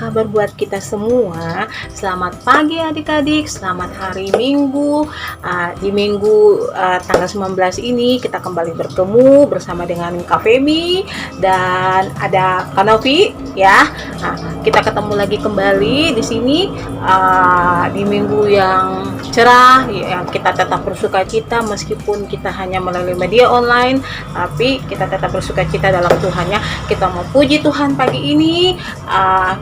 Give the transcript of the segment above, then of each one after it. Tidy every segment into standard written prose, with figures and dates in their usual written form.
kabar buat kita semua? Selamat pagi adik-adik, selamat hari Minggu. Di Minggu tanggal 19 ini kita kembali bertemu bersama dengan Kak Femi dan ada Kak Novi ya. Kita ketemu lagi kembali di sini di minggu yang cerah ya, kita tetap bersukacita meskipun kita hanya melalui media online, tapi kita tetap bersukacita dalam Tuhan ya. Kita mau puji Tuhan pagi ini,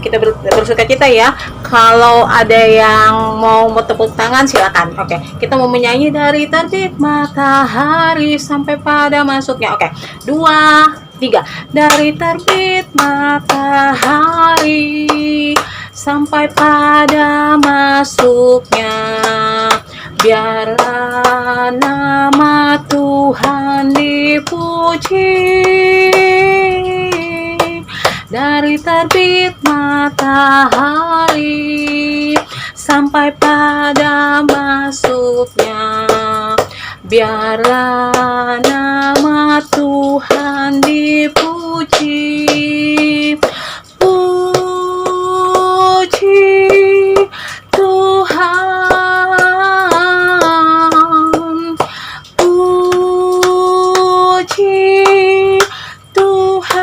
kita bersukacita ya. Kalau ada yang mau tepuk tangan silakan. Oke, kita mau menyanyi dari terbit matahari sampai pada masuknya. Oke, 2, 3. Dari terbit matahari sampai pada masuknya, biarlah nama Tuhan dipuji. Dari terbit matahari sampai pada masuknya, biarlah nama Tuhan dipuji. Puji Tuhan, puji Tuhan.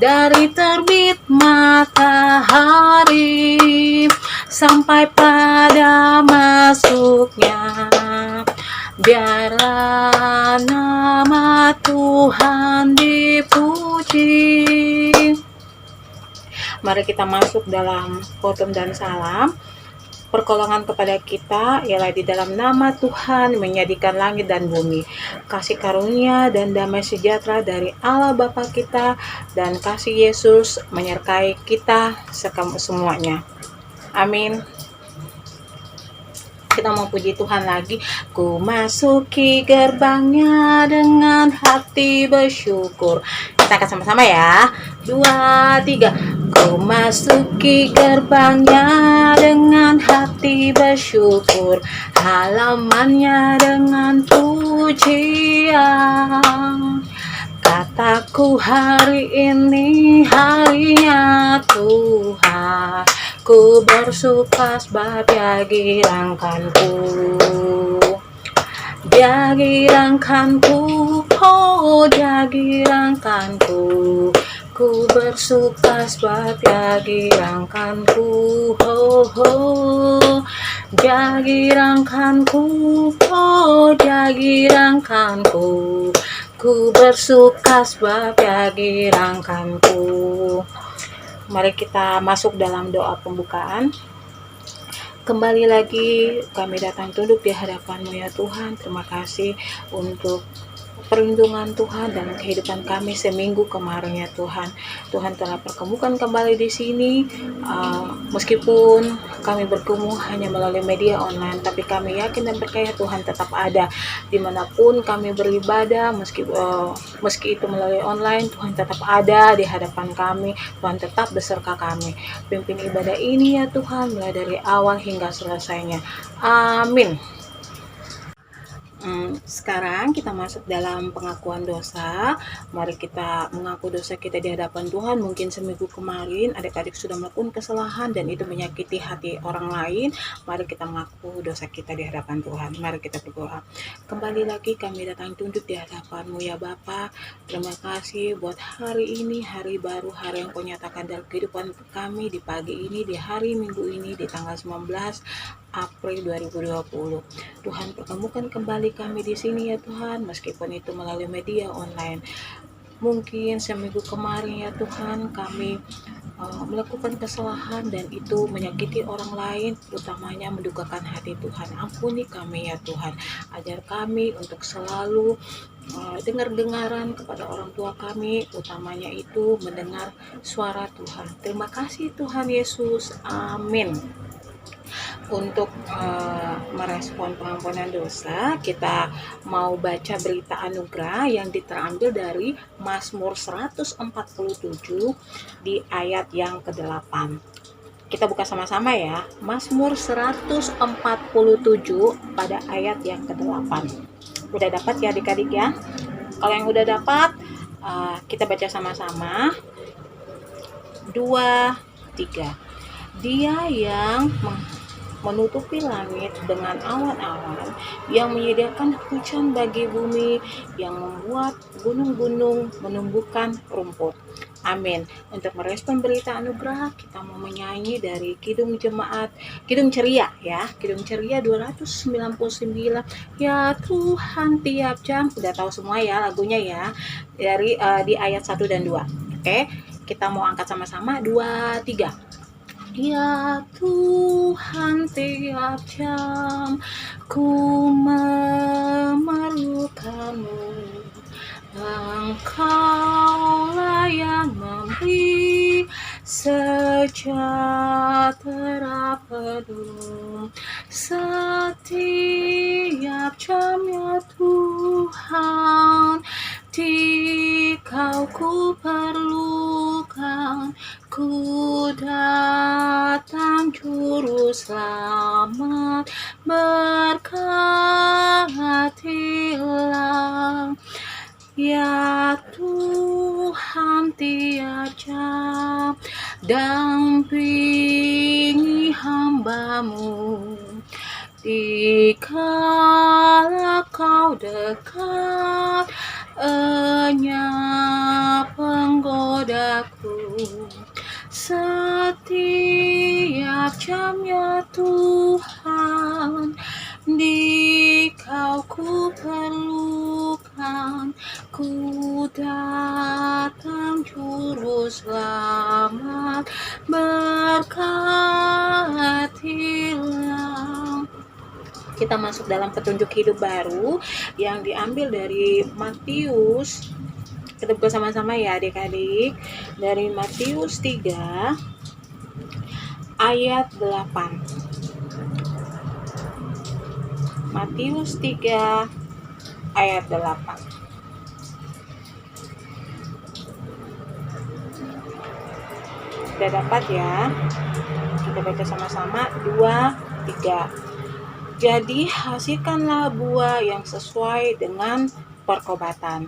Dari terbit matahari sampai pada masuknya, biarlah nama Tuhan dipuji. Mari kita masuk dalam khotbah dan salam. Pertolongan kepada kita ialah di dalam nama Tuhan menjadikan langit dan bumi. Kasih karunia dan damai sejahtera dari Allah Bapa kita dan kasih Yesus menyertai kita semuanya. Amin. Kita mau puji Tuhan lagi. Ku masuki gerbangnya dengan hati bersyukur. Kita akan sama-sama ya. 2, 3. Ku masuki gerbangnya dengan hati bersyukur, halamannya dengan pujian. Kataku hari ini harinya Tuhan, ku bersuka sebab Dia girangkanku. Dia girangkanku, oh Dia girangkanku. Ku bersuka sebab Dia girangkanku, oh oh. Dia girangkanku, oh Dia girangkanku. Ku bersuka sebab Dia girangkanku. Mari kita masuk dalam doa pembukaan. Kembali lagi kami datang tunduk di hadapan-Mu ya Tuhan. Terima kasih untuk perlindungan Tuhan dalam kehidupan kami seminggu kemarin ya Tuhan. Tuhan telah pertemukan kembali di sini, meskipun kami bertemu hanya melalui media online, tapi kami yakin dan percaya Tuhan tetap ada dimanapun kami beribadah, meski itu melalui online. Tuhan tetap ada di hadapan kami. Tuhan tetap beserta kami. Pimpin ibadah ini ya Tuhan, mulai dari awal hingga selesainya. Amin. Sekarang kita masuk dalam pengakuan dosa. Mari kita mengaku dosa kita di hadapan Tuhan. Mungkin seminggu kemarin adik-adik sudah melakukan kesalahan dan itu menyakiti hati orang lain. Mari kita mengaku dosa kita di hadapan Tuhan. Mari kita berdoa. Kembali lagi kami datang tunduk di hadapan-Mu ya Bapa. Terima kasih buat hari ini, hari baru, hari yang Kau nyatakan dalam kehidupan kami di pagi ini, di hari Minggu ini, di tanggal 19 April 2020. Tuhan pertemukan kembali kami di sini ya Tuhan, meskipun itu melalui media online. Mungkin seminggu kemarin ya Tuhan kami melakukan kesalahan dan itu menyakiti orang lain, utamanya mendukakan hati Tuhan. Ampuni kami ya Tuhan, ajar kami untuk selalu dengar-dengaran kepada orang tua kami, utamanya itu mendengar suara Tuhan. Terima kasih Tuhan Yesus, amin. Untuk merespon pengampunan dosa, kita mau baca berita anugerah yang terambil dari Mazmur 147 di ayat yang ke-8. Kita buka sama-sama ya. Mazmur 147 pada ayat yang ke-8. Udah dapat ya adik-adik ya? Kalau yang udah dapat, kita baca sama-sama. 2, 3. Dia yang menutupi langit dengan awan-awan, yang menyediakan hujan bagi bumi, yang membuat gunung-gunung menumbuhkan rumput. Amin. Untuk merespon berita anugerah, kita mau menyanyi dari Kidung Ceria ya. Kidung Ceria 299. Ya Tuhan tiap jam. Udah tahu semua ya lagunya ya. Dari di ayat 1 dan 2. Oke, kita mau angkat sama-sama 2, 3. Ya Tuhan tiap jam ku memerlukanmu, Engkaulah yang memberi sejahtera penuh setiap jamnya Tuhan. Dikau ku perlukan, ku datang juru selamat, berkatilah. Ya Tuhan tiap jam dampingi hamba-Mu, dikala Kau dekat, enyap penggodaku. Setiap jamnya Tuhan, Dikau ku perlukan, ku datang juru selamat, berkatilah. Kita masuk dalam petunjuk hidup baru yang diambil dari Matius. Kita buka sama-sama ya adik-adik. Dari Matius 3 ayat 8. Matius 3 ayat 8. Sudah dapat ya? Kita baca sama-sama 2, 3. Jadi hasilkanlah buah yang sesuai dengan pertobatan.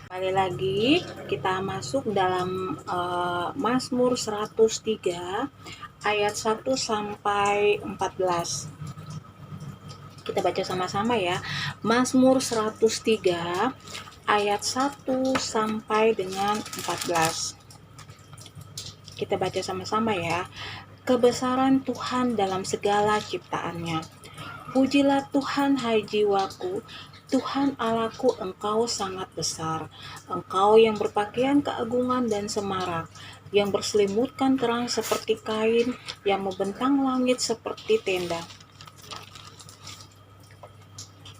Kembali lagi kita masuk dalam Mazmur 103 ayat 1 sampai 14. Kita baca sama-sama ya. Mazmur 103 ayat 1 sampai dengan 14. Kita baca sama-sama ya. Kebesaran Tuhan dalam segala ciptaannya. Pujilah Tuhan hai jiwaku, Tuhan Allahku, Engkau sangat besar. Engkau yang berpakaian keagungan dan semarak, yang berselimutkan terang seperti kain, yang membentang langit seperti tenda,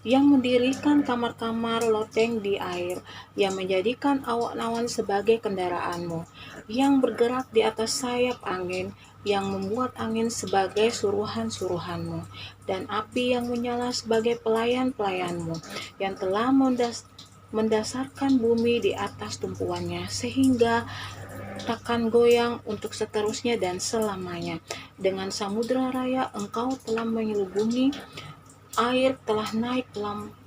yang mendirikan kamar-kamar loteng di air, yang menjadikan awan-awan sebagai kendaraanmu, yang bergerak di atas sayap angin, yang membuat angin sebagai suruhan-suruhanmu, dan api yang menyala sebagai pelayan-pelayanmu, yang telah mendasarkan bumi di atas tumpuannya, sehingga takkan goyang untuk seterusnya dan selamanya. Dengan samudera raya Engkau telah menyelubungi, air telah naik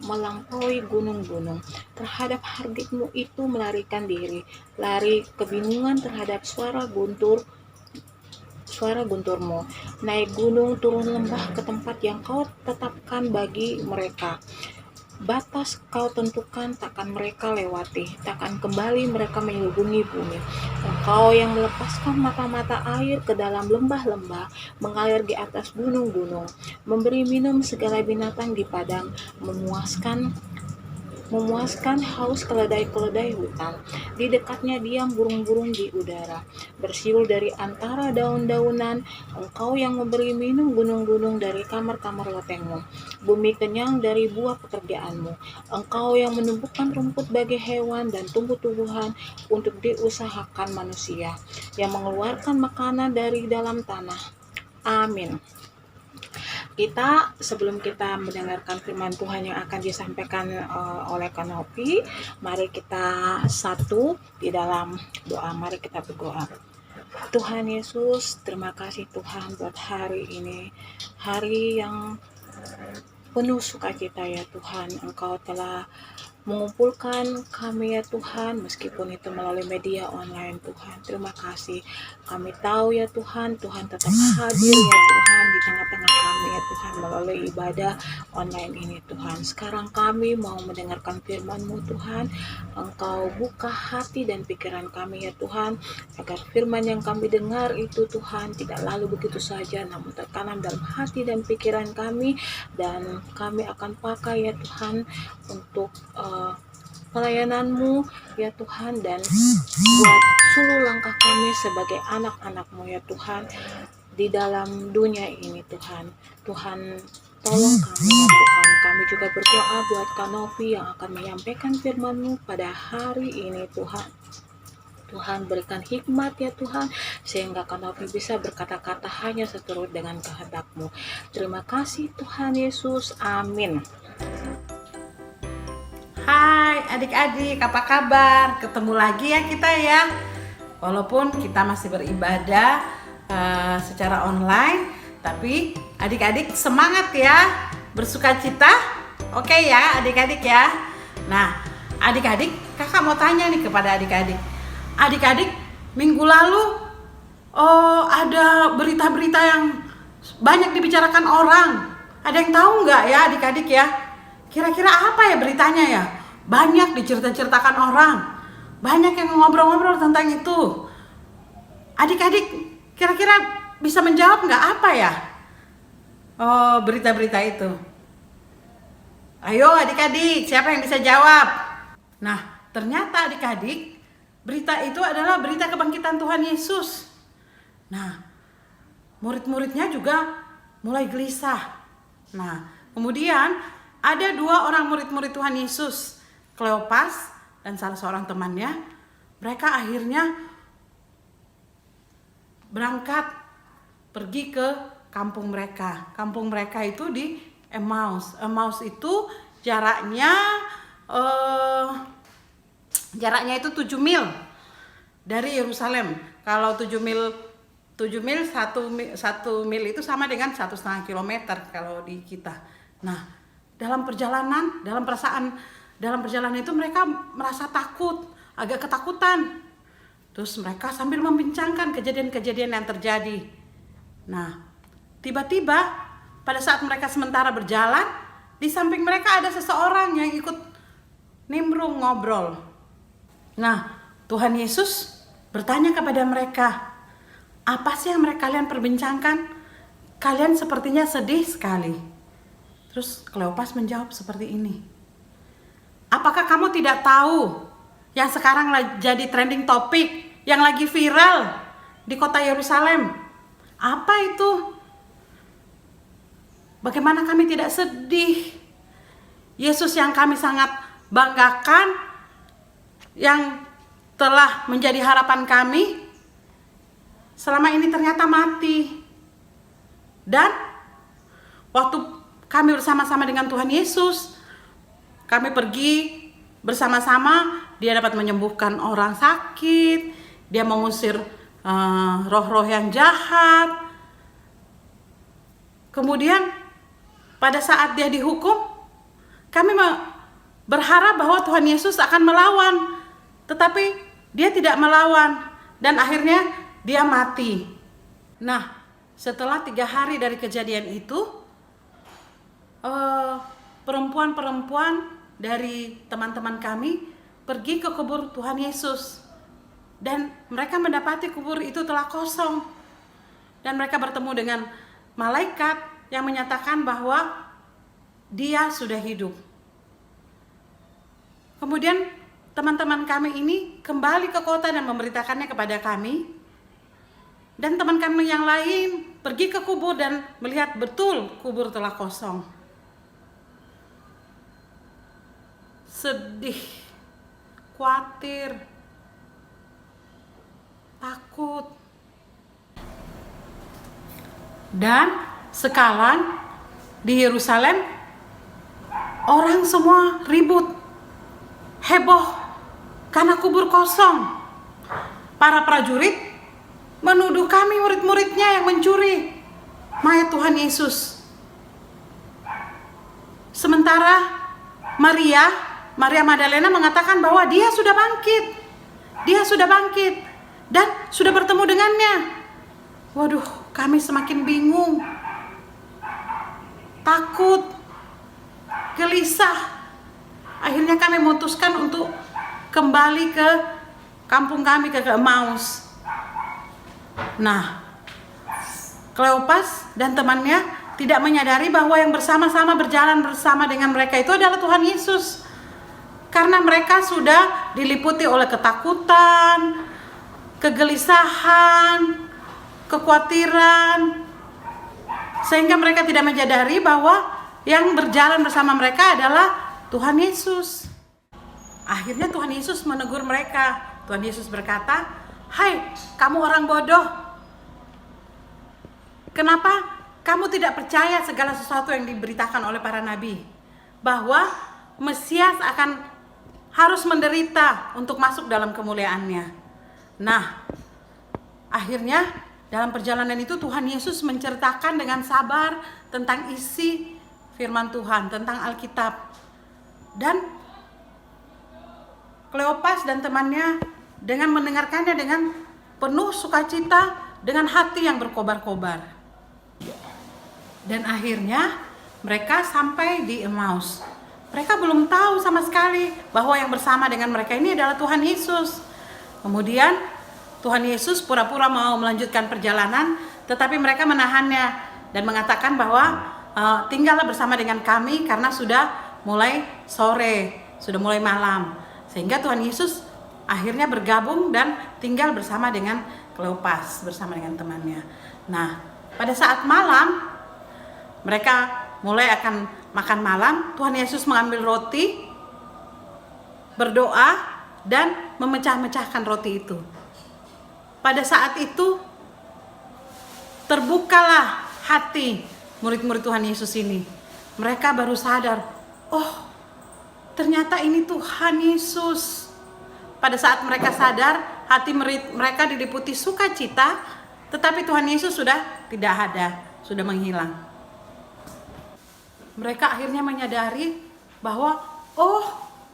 melampaui gunung-gunung. Terhadap hargitmu itu melarikan diri, lari kebingungan terhadap suara gunturmu. Naik gunung, turun lembah ke tempat yang Kau tetapkan bagi mereka. Batas Kau tentukan, takkan mereka lewati, takkan kembali mereka menyelubungi bumi. Engkau yang melepaskan mata-mata air ke dalam lembah-lembah, mengalir di atas gunung-gunung, memberi minum segala binatang di padang, memuaskan haus keledai-keledai hutan. Di dekatnya diam burung-burung di udara, bersiul dari antara daun-daunan. Engkau yang memberi minum gunung-gunung dari kamar-kamar lotengmu. Bumi kenyang dari buah pekerjaanmu. Engkau yang menumbuhkan rumput bagi hewan dan tumbuh-tumbuhan untuk diusahakan manusia, yang mengeluarkan makanan dari dalam tanah. Amin. Sebelum kita mendengarkan firman Tuhan yang akan disampaikan oleh Kanopi, mari kita satu di dalam doa. Mari kita berdoa. Tuhan Yesus, terima kasih Tuhan buat hari ini, hari yang penuh sukacita ya Tuhan. Engkau telah mengumpulkan kami ya Tuhan, meskipun itu melalui media online Tuhan. Terima kasih. Kami tahu ya Tuhan, Tuhan tetap hadir ya Tuhan di tengah-tengah kami ya Tuhan melalui ibadah online ini Tuhan. Sekarang kami mau mendengarkan firman-Mu Tuhan. Engkau buka hati dan pikiran kami ya Tuhan, agar firman yang kami dengar itu Tuhan tidak lalu begitu saja, namun tertanam dalam hati dan pikiran kami, dan kami akan pakai ya Tuhan untuk pelayanan-Mu ya Tuhan, dan buat seluruh langkah kami sebagai anak-anak-Mu ya Tuhan di dalam dunia ini Tuhan. Tuhan tolong kami ya Tuhan. Kami juga berdoa buat Kanopi yang akan menyampaikan firman-Mu pada hari ini Tuhan. Tuhan berikan hikmat ya Tuhan, sehingga Kanopi bisa berkata-kata hanya seturut dengan kehendak-Mu. Terima kasih Tuhan Yesus, amin. Hai adik-adik, apa kabar? Ketemu lagi ya kita ya. Walaupun kita masih beribadah secara online, tapi adik-adik semangat ya, bersukacita. Oke ya adik-adik ya. Nah adik-adik, kakak mau tanya nih kepada adik-adik. Adik-adik, minggu lalu ada berita-berita yang banyak dibicarakan orang. Ada yang tahu nggak ya adik-adik ya? Kira-kira apa ya beritanya ya? Banyak dicerita-ceritakan orang. Banyak yang ngobrol-ngobrol tentang itu. Adik-adik kira-kira bisa menjawab nggak apa ya? Berita-berita itu. Ayo adik-adik, siapa yang bisa jawab? Nah, ternyata adik-adik, berita itu adalah berita kebangkitan Tuhan Yesus. Nah, murid-muridnya juga mulai gelisah. Nah, kemudian ada 2 orang murid-murid Tuhan Yesus, Kleopas dan salah seorang temannya. Mereka akhirnya berangkat pergi ke kampung mereka. Kampung mereka itu di Emmaus. Emmaus itu jaraknya itu 7 mil dari Yerusalem. Kalau 7 mil 1 mil itu sama dengan 1,5 kilometer kalau di kita. Nah, dalam perjalanan itu mereka merasa takut, agak ketakutan. Terus mereka sambil membincangkan kejadian-kejadian yang terjadi. Nah, tiba-tiba pada saat mereka sementara berjalan, di samping mereka ada seseorang yang ikut nimbrung ngobrol. Nah, Tuhan Yesus bertanya kepada mereka, apa sih yang kalian perbincangkan? Kalian sepertinya sedih sekali. Terus Kleopas menjawab seperti ini. Apakah kamu tidak tahu yang sekarang jadi trending topik, yang lagi viral di kota Yerusalem? Apa itu? Bagaimana kami tidak sedih? Yesus yang kami sangat banggakan, yang telah menjadi harapan kami, selama ini ternyata mati. Dan waktu kami bersama-sama dengan Tuhan Yesus, kami pergi bersama-sama, dia dapat menyembuhkan orang sakit, dia mengusir roh-roh yang jahat. Kemudian pada saat dia dihukum, kami berharap bahwa Tuhan Yesus akan melawan, tetapi dia tidak melawan, dan akhirnya dia mati. Nah, setelah 3 hari dari kejadian itu, perempuan-perempuan dari teman-teman kami pergi ke kubur Tuhan Yesus, dan mereka mendapati kubur itu telah kosong, dan mereka bertemu dengan malaikat yang menyatakan bahwa dia sudah hidup. Kemudian teman-teman kami ini kembali ke kota dan memberitakannya kepada kami, dan teman kami yang lain pergi ke kubur dan melihat betul kubur telah kosong. Sedih, khawatir, takut. Dan sekarang di Yerusalem orang semua ribut, heboh karena kubur kosong. Para prajurit menuduh kami murid-muridnya yang mencuri mayat Tuhan Yesus. Sementara Maria Maria Magdalena mengatakan bahwa dia sudah bangkit. Dia sudah bangkit dan sudah bertemu dengannya. Waduh, kami semakin bingung, takut, gelisah. Akhirnya kami memutuskan untuk kembali ke kampung kami, ke Emmaus. Nah, Kleopas dan temannya tidak menyadari bahwa yang bersama-sama berjalan bersama dengan mereka itu adalah Tuhan Yesus. Karena mereka sudah diliputi oleh ketakutan, kegelisahan, kekhawatiran, sehingga mereka tidak menyadari bahwa yang berjalan bersama mereka adalah Tuhan Yesus. Akhirnya Tuhan Yesus menegur mereka. Tuhan Yesus berkata, "Hai, kamu orang bodoh. Kenapa kamu tidak percaya segala sesuatu yang diberitakan oleh para nabi? Bahwa Mesias harus menderita untuk masuk dalam kemuliaannya." Nah, akhirnya dalam perjalanan itu Tuhan Yesus menceritakan dengan sabar tentang isi firman Tuhan, tentang Alkitab. Dan Kleopas dan temannya dengan mendengarkannya dengan penuh sukacita, dengan hati yang berkobar-kobar. Dan akhirnya mereka sampai di Emmaus. Mereka belum tahu sama sekali bahwa yang bersama dengan mereka ini adalah Tuhan Yesus. Kemudian Tuhan Yesus pura-pura mau melanjutkan perjalanan, tetapi mereka menahannya dan mengatakan bahwa tinggallah bersama dengan kami karena sudah mulai sore, sudah mulai malam. Sehingga Tuhan Yesus akhirnya bergabung dan tinggal bersama dengan Kleopas, bersama dengan temannya. Nah, pada saat malam mereka mulai akan makan malam. Tuhan Yesus mengambil roti, berdoa, dan memecah-mecahkan roti itu. Pada saat itu terbukalah hati murid-murid Tuhan Yesus ini. Mereka baru sadar, oh, ternyata ini Tuhan Yesus. Pada saat mereka sadar, hati mereka diliputi sukacita, tetapi Tuhan Yesus sudah tidak ada, sudah menghilang. Mereka akhirnya menyadari bahwa, oh,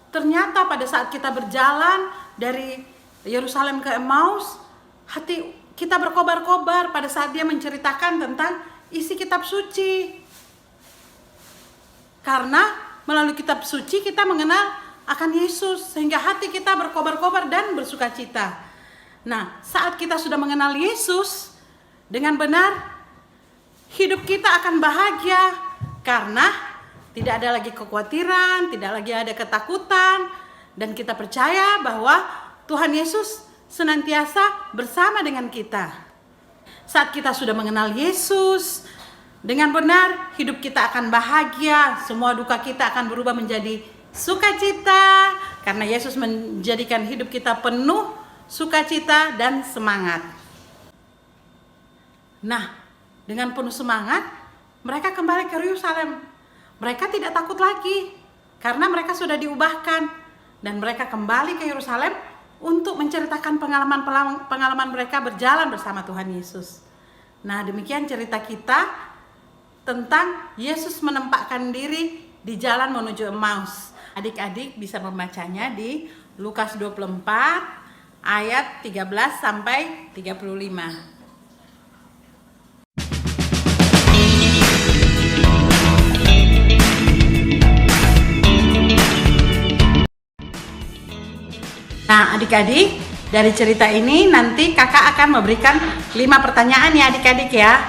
ternyata pada saat kita berjalan dari Yerusalem ke Emmaus, hati kita berkobar-kobar pada saat dia menceritakan tentang isi kitab suci. Karena melalui kitab suci kita mengenal akan Yesus, sehingga hati kita berkobar-kobar dan bersukacita. Nah, saat kita sudah mengenal Yesus dengan benar, hidup kita akan bahagia karena tidak ada lagi kekhawatiran, tidak lagi ada ketakutan, dan kita percaya bahwa Tuhan Yesus senantiasa bersama dengan kita. Saat kita sudah mengenal Yesus dengan benar, hidup kita akan bahagia, semua duka kita akan berubah menjadi sukacita, karena Yesus menjadikan hidup kita penuh sukacita dan semangat. Nah, dengan penuh semangat, mereka kembali ke Yerusalem. Mereka tidak takut lagi, karena mereka sudah diubahkan, dan mereka kembali ke Yerusalem untuk menceritakan pengalaman mereka berjalan bersama Tuhan Yesus. Nah, demikian cerita kita tentang Yesus menempatkan diri di jalan menuju Emmaus. Adik-adik bisa membacanya di Lukas 24 ayat 13 sampai 35. Nah, adik-adik, dari cerita ini nanti kakak akan memberikan 5 pertanyaan ya adik-adik ya.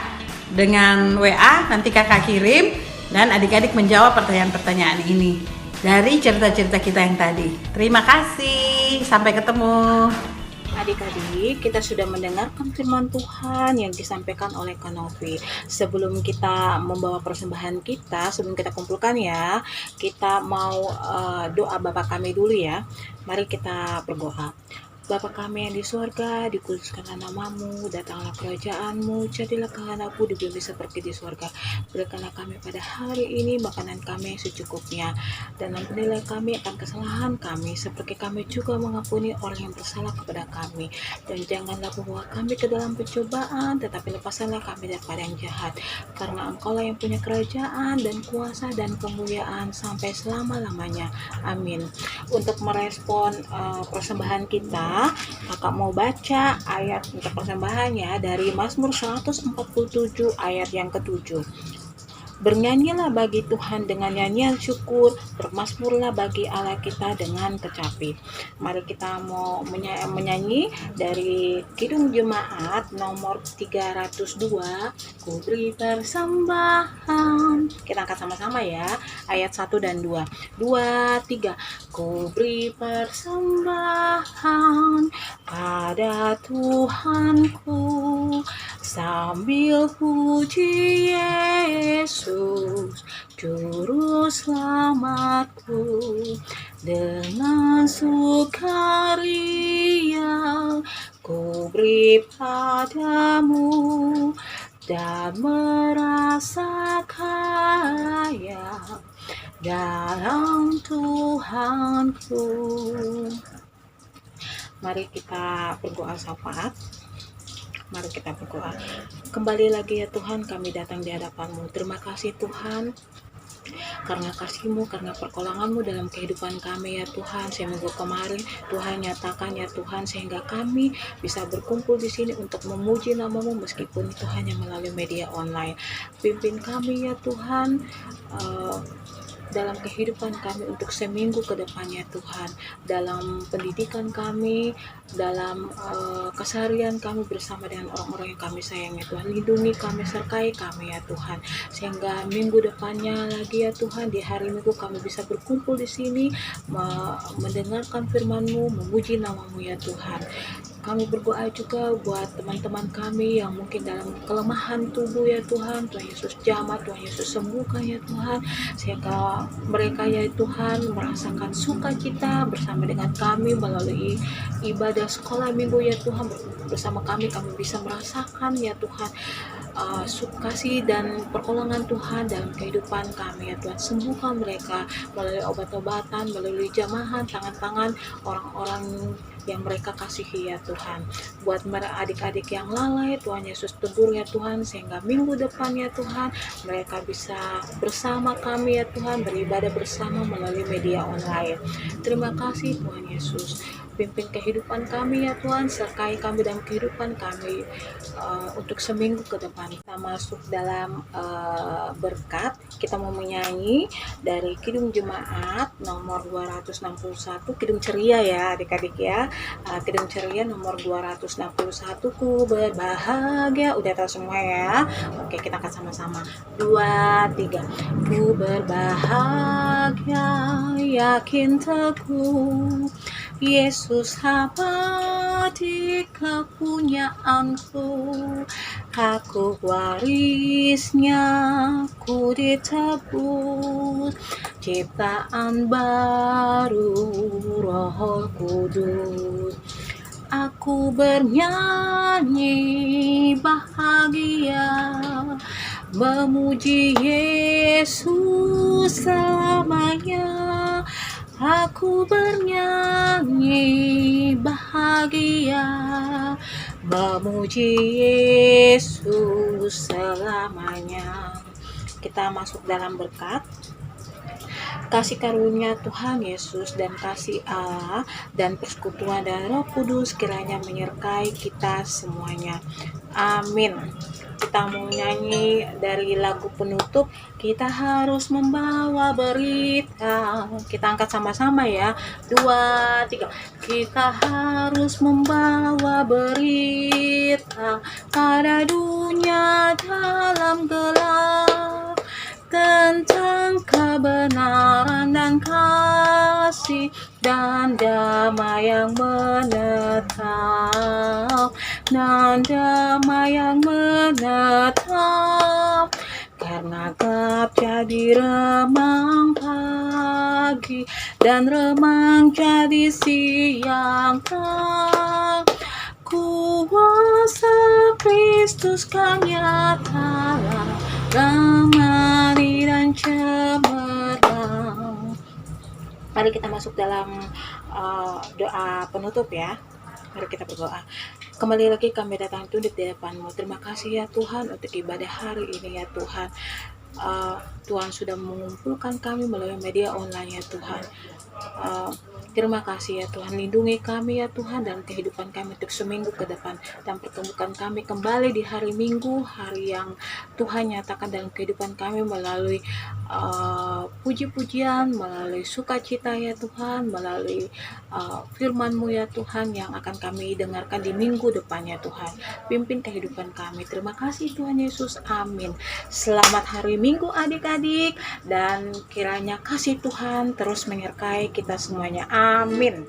Dengan WA nanti kakak kirim dan adik-adik menjawab pertanyaan-pertanyaan ini dari cerita-cerita kita yang tadi. Terima kasih, sampai ketemu. Adik-adik, kita sudah mendengarkan firman Tuhan yang disampaikan oleh Kak Novi. Sebelum kita membawa persembahan kita, sebelum kita kumpulkan ya, kita mau doa Bapa kami dulu ya. Mari kita berdoa. Bapa kami yang di surga, dikuduskanlah namamu, datanglah kerajaanmu, jadilah kehendakmu di bumi seperti di surga. Berikanlah kami pada hari ini makanan kami yang secukupnya, dan ampunilah kami akan kesalahan kami, seperti kami juga mengampuni orang yang bersalah kepada kami. Dan janganlah membawa kami ke dalam pencobaan, tetapi lepaskanlah kami daripada yang jahat. Karena Engkaulah yang punya kerajaan dan kuasa dan kemuliaan sampai selama-lamanya. Amin. Untuk merespon persembahan kita, kakak mau baca ayat untuk persembahannya dari Mazmur 147 ayat yang ke-7. Bernyanyilah bagi Tuhan dengan nyanyian syukur, bermazmurlah bagi Allah kita dengan kecapi. Mari kita mau menyanyi dari Kidung Jemaat nomor 302, Ku beri persembahan. Kita angkat sama-sama ya, ayat 1 dan 2. 2, 3. Ku beri persembahan pada Tuhanku, sambil puji Yesus, Juru Selamatku. Dengan sukaria ku beri padamu, dan merasa kaya dalam Tuhanku. Mari kita berdoa syafaat. Mari kita berdoa. Kembali lagi ya Tuhan, kami datang di hadapan-Mu. Terima kasih Tuhan, karena kasih-Mu, karena pertolongan-Mu dalam kehidupan kami ya Tuhan. Seminggu kemarin Tuhan nyatakan ya Tuhan, sehingga kami bisa berkumpul di sini untuk memuji nama-Mu, meskipun itu hanya melalui media online. Pimpin kami ya Tuhan, dalam kehidupan kami untuk seminggu ke depannya Tuhan, dalam pendidikan kami, dalam keseharian kami bersama dengan orang-orang yang kami sayangi Tuhan. Lindungi kami, sertai kami ya Tuhan, sehingga minggu depannya lagi ya Tuhan, di hari Minggu kami bisa berkumpul di sini, mendengarkan firman-Mu, memuji nama-Mu ya Tuhan. Kami berdoa juga buat teman-teman kami yang mungkin dalam kelemahan tubuh ya Tuhan. Tuhan Yesus jamah, Tuhan Yesus sembuhkan ya Tuhan, sehingga mereka ya Tuhan merasakan sukacita bersama dengan kami melalui ibadah sekolah minggu ya Tuhan. Bersama kami bisa merasakan ya Tuhan sukacita dan pertolongan Tuhan dalam kehidupan kami ya Tuhan. Sembuhkan mereka melalui obat-obatan, melalui jamahan tangan-tangan orang-orang yang mereka kasihi ya Tuhan. Buat adik-adik yang lalai, Tuhan Yesus tegur ya Tuhan, sehingga minggu depan ya Tuhan mereka bisa bersama kami ya Tuhan, beribadah bersama melalui media online. Terima kasih Tuhan Yesus. Pimpin kehidupan kami ya Tuhan, sertai kami dalam kehidupan kami untuk seminggu ke depan. Kita masuk dalam berkat. Kita mau menyanyi dari Kidung Jemaat nomor 261, Kidung Ceria ya adik-adik ya. Kidung Ceria nomor 261, Ku berbahagia. Udah tahu semua ya? Oke, kita akan sama-sama. 2, 3. Ku berbahagia, yakin teguh, Yesus abadi kepunyaanku, aku warisnya, ku ditebus, ciptaan baru Roh Kudus. Aku bernyanyi bahagia, memuji Yesus selamanya. Aku bernyanyi bahagia, memuji Yesus selamanya. Kita masuk dalam berkat. Kasih karunia Tuhan Yesus dan kasih Allah dan persekutuan dan Roh Kudus kiranya menyertai kita semuanya. Amin. Kita mau nyanyi dari lagu penutup, Kita Harus Membawa Berita. Kita angkat sama-sama ya. 2, 3. Kita harus membawa berita pada dunia dalam gelap, tentang kebenaran dan kasih dan damai yang menetap, dan damai yang menetap. Karena gelap jadi remang pagi, dan remang jadi siang terang. Kuasa Kristus kan nyata, damai dan cemerlang. Mari kita masuk dalam doa penutup ya. Mari kita berdoa. Kembali lagi kami datang tunduk di depan-Mu. Terima kasih ya Tuhan untuk ibadah hari ini ya Tuhan. Tuhan sudah mengumpulkan kami melalui media online ya Tuhan. Terima kasih ya Tuhan, lindungi kami ya Tuhan dalam kehidupan kami untuk seminggu ke depan, dan pertemukan kami kembali di hari Minggu, hari yang Tuhan nyatakan dalam kehidupan kami melalui puji-pujian, melalui sukacita ya Tuhan, melalui firman-Mu ya Tuhan yang akan kami dengarkan di minggu depan ya Tuhan. Pimpin kehidupan kami. Terima kasih Tuhan Yesus, amin. Selamat hari Minggu adik-adik, dan kiranya kasih Tuhan terus menyertai kita semuanya, amin.